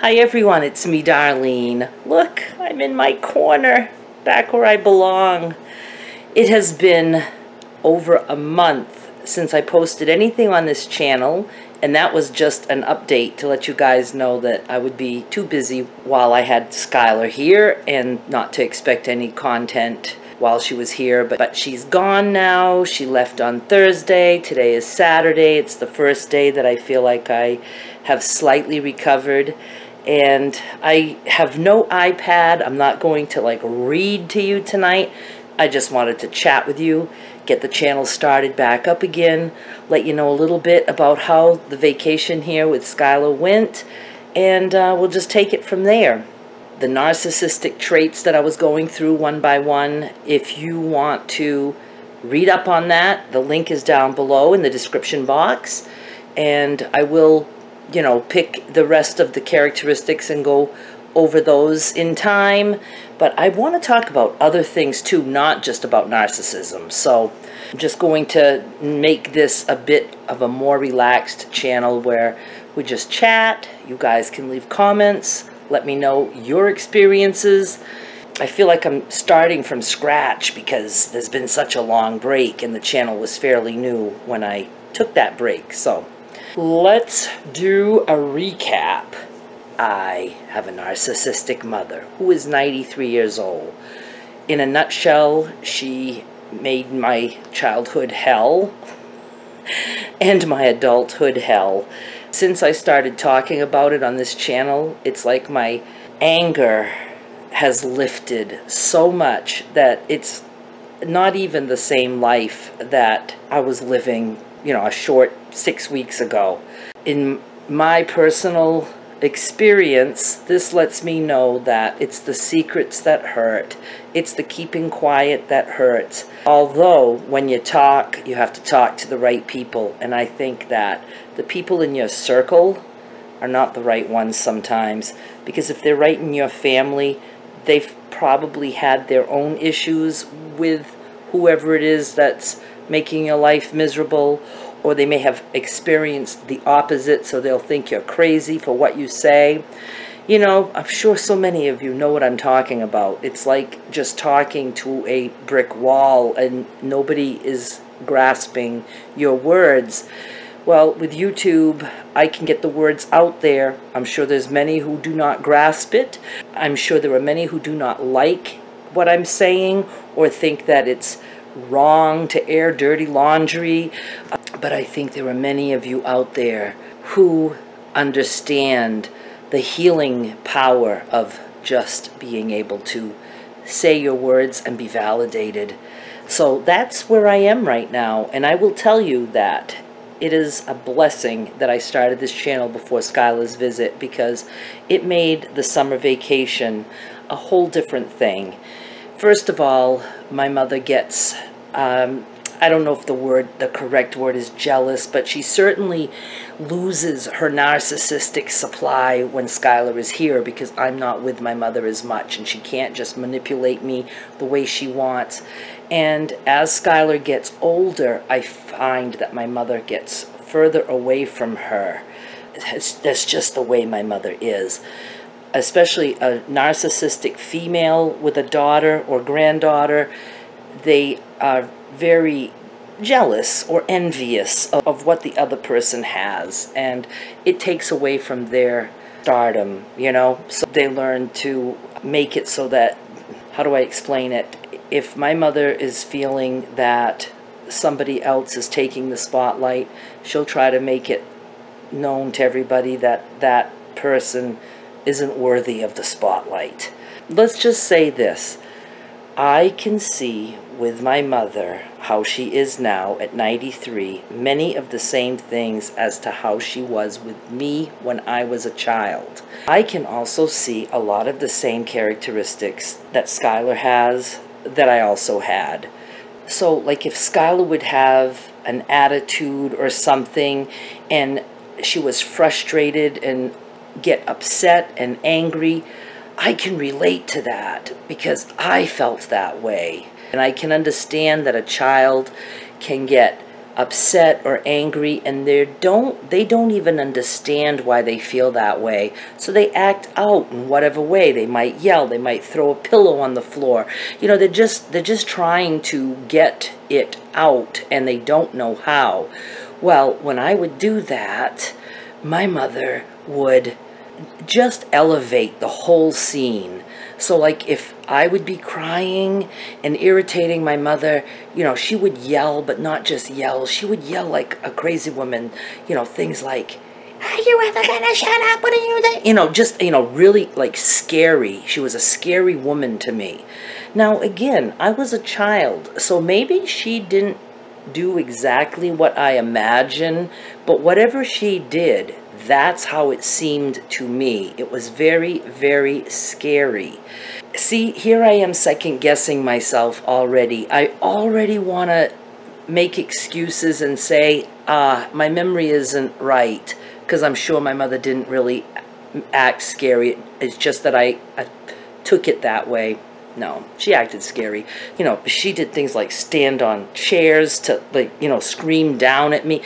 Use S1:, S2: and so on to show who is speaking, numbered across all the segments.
S1: Hi everyone, it's me, Darlene. Look, I'm in my corner, back where I belong. It has been over a month since I posted anything on this channel, and that was just an update to let you guys know that I would be too busy while I had Skylar here and not to expect any content while she was here, but she's gone now. She left on Thursday. Today is Saturday. It's the first day that I feel like I have slightly recovered. And I have no iPad. I'm not going to read to you tonight. I just wanted to chat with you, get the channel started back up again, let you know a little bit about how the vacation here with Skylar went, and we'll just take it from there. The narcissistic traits that I was going through one by one, if you want to read up on that, the link is down below in the description box, and I will pick the rest of the characteristics and go over those in time. But I want to talk about other things too, not just about narcissism. So I'm just going to make this a bit of a more relaxed channel where we just chat. You guys can leave comments. Let me know your experiences. I feel like I'm starting from scratch because there's been such a long break and the channel was fairly new when I took that break. So let's do a recap. I have a narcissistic mother who is 93 years old. In a nutshell, she made my childhood hell and my adulthood hell. Since I started talking about it on this channel, it's like my anger has lifted so much that it's not even the same life that I was living a short 6 weeks ago. In my personal experience, this lets me know that it's the secrets that hurt. It's the keeping quiet that hurts. Although, when you talk, you have to talk to the right people. And I think that the people in your circle are not the right ones sometimes. Because if they're right in your family, they've probably had their own issues with whoever it is that's making your life miserable, or they may have experienced the opposite, so they'll think you're crazy for what you say. I'm sure so many of you know what I'm talking about. It's like just talking to a brick wall and nobody is grasping your words. Well, with YouTube, I can get the words out there. I'm sure there's many who do not grasp it. I'm sure there are many who do not like what I'm saying or think that it's wrong to air dirty laundry. But I think there are many of you out there who understand the healing power of just being able to say your words and be validated. So that's where I am right now, and I will tell you that it is a blessing that I started this channel before Skylar's visit, because it made the summer vacation a whole different thing. First of all, my mother gets I don't know if the correct word is jealous, but she certainly loses her narcissistic supply when Skylar is here, because I'm not with my mother as much and she can't just manipulate me the way she wants. And as Skylar gets older, I find that my mother gets further away from her. That's just the way my mother is. Especially a narcissistic female with a daughter or granddaughter, they are very jealous or envious of what the other person has, and it takes away from their stardom, so they learn to make it so that, how do I explain it? If my mother is feeling that somebody else is taking the spotlight, she'll try to make it known to everybody that that person isn't worthy of the spotlight. Let's just say this. I can see with my mother how she is now at 93, many of the same things as to how she was with me when I was a child. I can also see a lot of the same characteristics that Skylar has that I also had. So like if Skylar would have an attitude or something and she was frustrated and get upset and angry, I can relate to that because I felt that way. And I can understand that a child can get upset or angry, and they don't even understand why they feel that way. So they act out in whatever way. They might yell, they might throw a pillow on the floor. You know, they're just trying to get it out, and they don't know how. Well, when I would do that, my mother would just elevate the whole scene. So like if I would be crying and irritating my mother, you know, she would yell, but not just yell. She would yell like a crazy woman, you know, things like, "Are you ever gonna shut up? What are you doing?" You know, just, you know, really like scary. She was a scary woman to me. Now, again, I was a child, so maybe she didn't do exactly what I imagine, but whatever she did, that's how it seemed to me. It was very, very scary. See, here I am second-guessing myself already. I already want to make excuses and say, my memory isn't right, because I'm sure my mother didn't really act scary. It's just that I took it that way. No, she acted scary. You know, she did things like stand on chairs to, like, you know, scream down at me.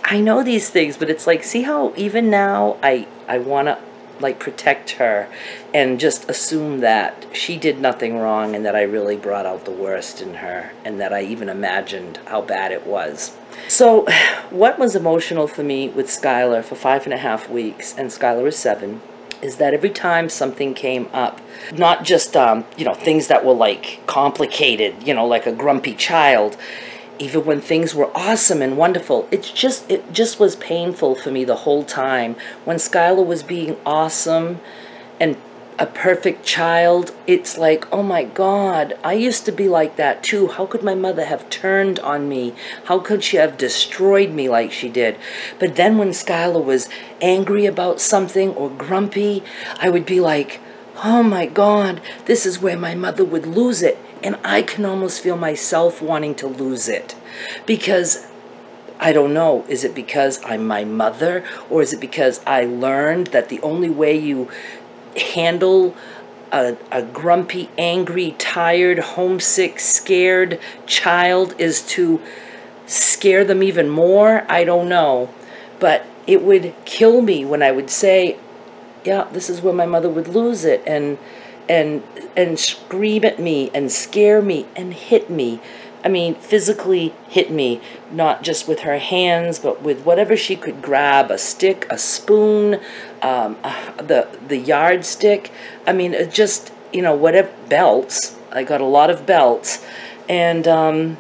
S1: I know these things, but it's like, see how even now I want to, like, protect her and just assume that she did nothing wrong and that I really brought out the worst in her and that I even imagined how bad it was. So what was emotional for me with Skylar for 5.5 weeks, and Skylar is 7, is that every time something came up, not just, you know, things that were like complicated, you know, like a grumpy child, even when things were awesome and wonderful, it just was painful for me the whole time. When Skylar was being awesome and a perfect child, it's like, oh my God, I used to be like that too. How could my mother have turned on me? How could she have destroyed me like she did? But then when Skylar was angry about something or grumpy, I would be like, oh my God, this is where my mother would lose it. And I can almost feel myself wanting to lose it. Because I don't know, is it because I'm my mother, or is it because I learned that the only way you handle a grumpy, angry, tired, homesick, scared child is to scare them even more? I don't know. But it would kill me when I would say, yeah, this is where my mother would lose it, and scream at me and scare me and hit me. I mean, physically hit me, not just with her hands, but with whatever she could grab, a stick, a spoon, the yardstick. I mean, it just, you know, whatever, belts. I got a lot of belts. And,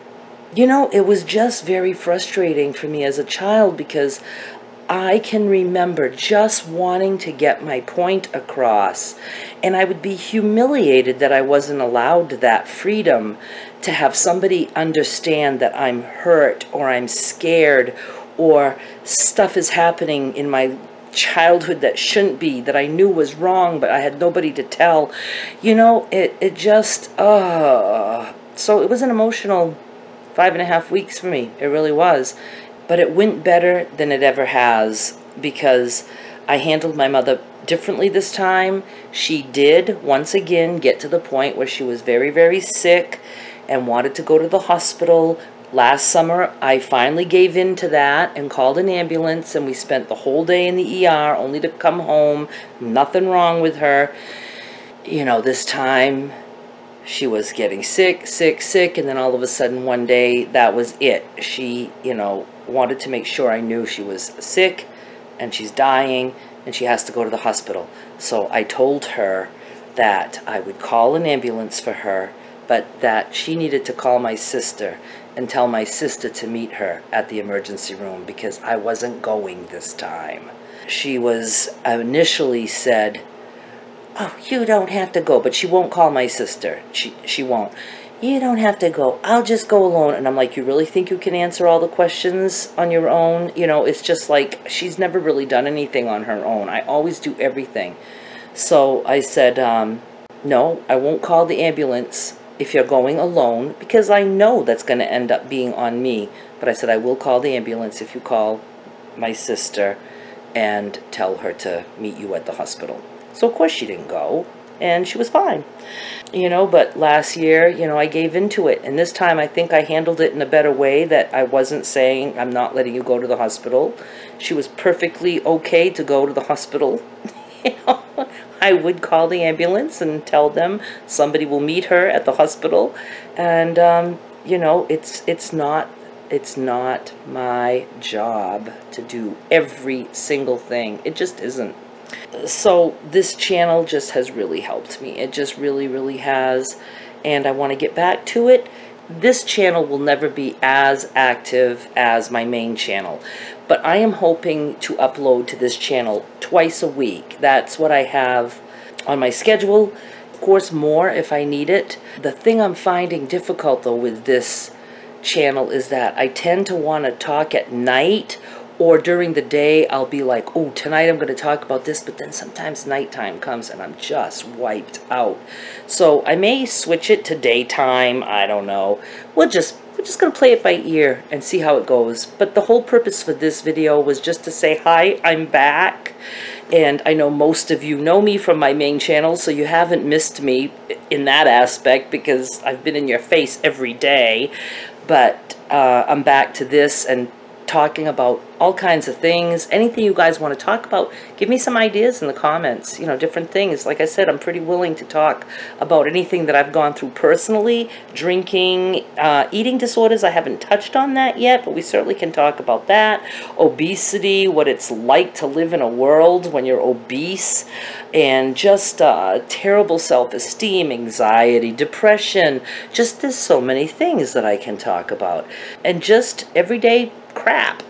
S1: you know, it was just very frustrating for me as a child, because I can remember just wanting to get my point across, and I would be humiliated that I wasn't allowed that freedom to have somebody understand that I'm hurt or I'm scared or stuff is happening in my childhood that shouldn't be, that I knew was wrong, but I had nobody to tell. You know, it just, so it was an emotional 5.5 weeks for me. It really was. But it went better than it ever has, because I handled my mother differently this time. She did, once again, get to the point where she was very, very sick and wanted to go to the hospital. Last summer, I finally gave in to that and called an ambulance, and we spent the whole day in the ER only to come home. Nothing wrong with her. You know, this time she was getting sick, and then all of a sudden one day, that was it. She, you know, wanted to make sure I knew she was sick and she's dying and she has to go to the hospital. So I told her that I would call an ambulance for her, but that she needed to call my sister and tell my sister to meet her at the emergency room, because I wasn't going this time. She was initially said, oh, you don't have to go, but she won't call my sister. She won't. You don't have to go. I'll just go alone. And I'm like, you really think you can answer all the questions on your own? You know, it's just like, she's never really done anything on her own. I always do everything. So I said, no, I won't call the ambulance if you're going alone, because I know that's going to end up being on me. But I said, I will call the ambulance if you call my sister and tell her to meet you at the hospital. So of course she didn't go. and she was fine. You know, but last year, you know, I gave into it. And this time I think I handled it in a better way, that I wasn't saying, I'm not letting you go to the hospital. She was perfectly okay to go to the hospital. You know, I would call the ambulance and tell them somebody will meet her at the hospital. And, you know, it's not my job to do every single thing. It just isn't. So this channel just has really helped me. It just really has, and I want to get back to it. This channel will never be as active as my main channel, but I am hoping to upload to this channel twice a week. That's what I have on my schedule. Of course, more if I need it. The thing I'm finding difficult though with this channel is that I tend to want to talk at night, or during the day I'll be like, oh, tonight I'm going to talk about this, but then sometimes nighttime comes and I'm just wiped out. So I may switch it to daytime. I don't know. We're just going to play it by ear and see how it goes. But the whole purpose for this video was just to say, hi, I'm back. And I know most of you know me from my main channel, so you haven't missed me in that aspect because I've been in your face every day. But I'm back to this and talking about all kinds of things. Anything you guys want to talk about, give me some ideas in the comments. You know, different things. Like I said, I'm pretty willing to talk about anything that I've gone through personally. Drinking, eating disorders, I haven't touched on that yet, but we certainly can talk about that. Obesity, what it's like to live in a world when you're obese, and just terrible self-esteem, anxiety, depression. Just there's so many things that I can talk about. And just everyday crap.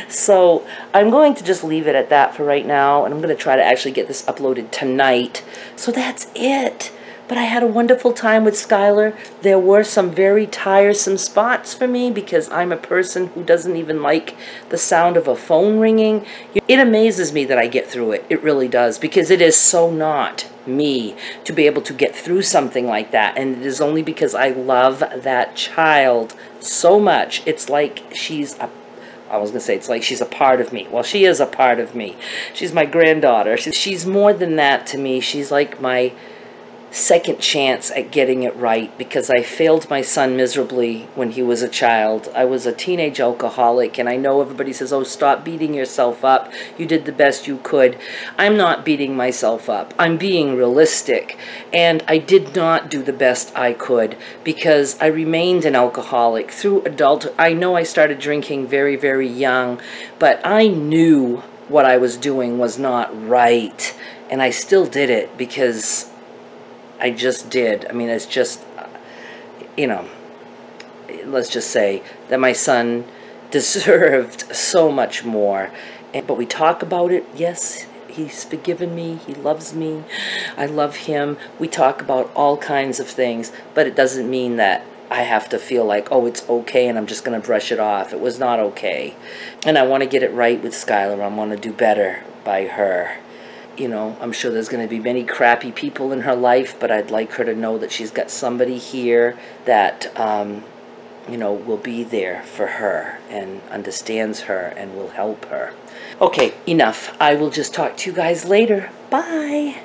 S1: So I'm going to just leave it at that for right now, and I'm going to try to actually get this uploaded tonight. So that's it. But I had a wonderful time with Skylar. There were some very tiresome spots for me because I'm a person who doesn't even like the sound of a phone ringing. It amazes me that I get through it. It really does, because it is so not me to be able to get through something like that. And it is only because I love that child so much. It's like she's a it's like she's a part of me. Well, she is a part of me. She's my granddaughter. She's more than that to me. She's like my second chance at getting it right, because I failed my son miserably when he was a child. I was a teenage alcoholic, and I know everybody says, oh, stop beating yourself up. You did the best you could. I'm not beating myself up. I'm being realistic, and I did not do the best I could because I remained an alcoholic through adulthood. I know I started drinking very young, but I knew what I was doing was not right, and I still did it because I just did. I mean, it's just, you know, let's just say that my son deserved so much more. But we talk about it. Yes, he's forgiven me. He loves me. I love him. We talk about all kinds of things, but it doesn't mean that I have to feel like, oh, it's okay and I'm just going to brush it off. It was not okay. And I want to get it right with Skylar. I want to do better by her. You know, I'm sure there's going to be many crappy people in her life, but I'd like her to know that she's got somebody here that, you know, will be there for her and understands her and will help her. Okay, enough. I will just talk to you guys later. Bye.